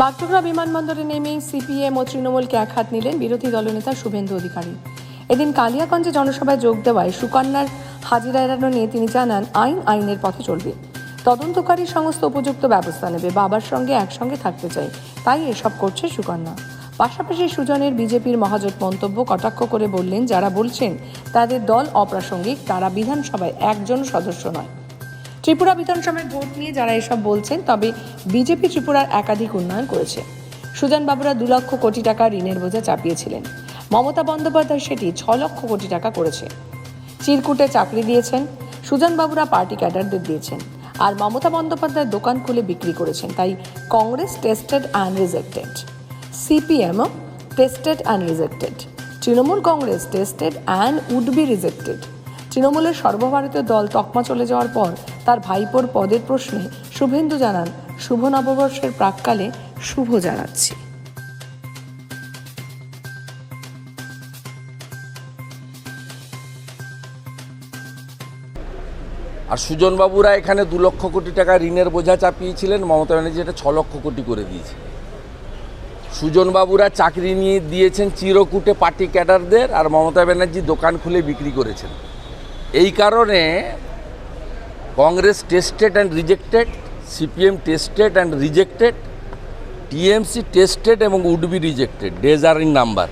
বাগডোগরা বিমানবন্দরে নেমেই সিপিএম ও তৃণমূলকে একহাত নিলেন বিরোধী দলনেতা শুভেন্দু অধিকারী। এদিন কালিয়াগঞ্জে জনসভায় যোগ দেওয়ায় সুকন্যার হাজিরা এড়ানো নিয়ে তিনি জানান, আইনের পথে চলবে, তদন্তকারী সমস্ত উপযুক্ত ব্যবস্থা নেবে, বাবার সঙ্গে একসঙ্গে থাকতে চাই, তাই এসব করছে সুকন্যা। পাশাপাশি সুজনের বিজেপির মহাজোট মন্তব্য কটাক্ষ করে বললেন, যারা বলছেন তাদের দল অপ্রাসঙ্গিক, তারা বিধানসভায় একজন সদস্য নয়। ত্রিপুরা বিধানসভায় ভোট নিয়ে যারা এসব বলছেন, তবে বিজেপি ত্রিপুরার একাধিক উন্নয়ন করেছে। সুজন বাবুরা 2 লক্ষ কোটি টাকা ঋণের বোঝা চাপিয়েছিলেন, মমতা বন্দ্যোপাধ্যায় সেটি 6 লক্ষ কোটি টাকা করেছে। চিরকুটে চাকরি দিয়েছেন, সুজন বাবুরা পার্টি ক্যাডারদের দিয়েছেন, আর মমতা বন্দ্যোপাধ্যায় দোকান খুলে বিক্রি করেছেন। তাই কংগ্রেস টেস্টেড অ্যান্ড রিজেক্টেড, সিপিএমও tested and rejected, Trinamool Congress tested and would be rejected. তৃণমূলের সর্বভারতীয় দল তকমা চলে যাওয়ার পর তার ভাইপোর পদের প্রশ্নে শুভেন্দু জানান, শুভ নববর্ষের প্রাক্কালে শুভ জানাচ্ছি। আর সুজনবাবুরা এখানে 2 লক্ষ কোটি টাকা ঋণের বোঝা চাপিয়েছিলেন, মমতা ব্যানার্জি এটা 6 লক্ষ কোটি করে দিয়েছে। সুজনবাবুরা চাকরি নিয়ে দিয়েছেন চিরকুটে পার্টি ক্যাডারদের, আর মমতা ব্যানার্জি দোকান খুলে বিক্রি করেছেন। এই কারণে Congress tested and rejected, CPM tested and rejected, TMC tested এবং would be rejected, days are in number.